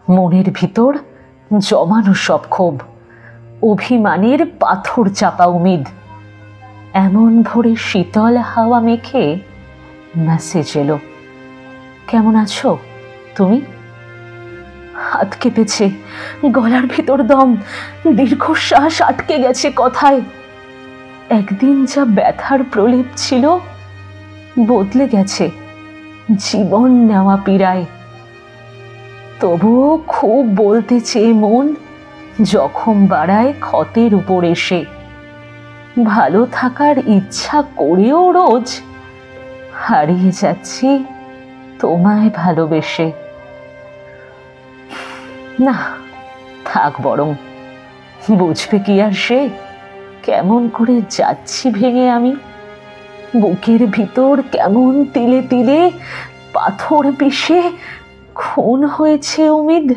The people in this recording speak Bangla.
মনের ভিতর জমানো সব ক্ষোভ, অভিমানের পাথর চাপা উমিদ। এমন ভোরে শীতল হাওয়া মেখে মেসেজ এলো, কেমন আছো তুমি? হাত কেঁপেছে, গলার ভিতর দম, দীর্ঘশ্বাস আটকে গেছে কথায়। একদিন যা ব্যথার প্রলেপ ছিল বদলে গেছে জীবন নেওয়া পীড়ায়। তবুও খুব বলতে চেয়ে মন জখম বাড়ায় ক্ষতের উপর এসে। ভালো থাকার ইচ্ছা করেও রোজ হারিয়ে যাচ্ছি তোমায় ভালোবেসে। না, থাক বরং, বুঝবে কি আর সে কেমন করে যাচ্ছি ভেঙে আমি। বুকের ভিতর কেমন তিলে তিলে পাথর পিষে খুন হয়েছে উমিদ।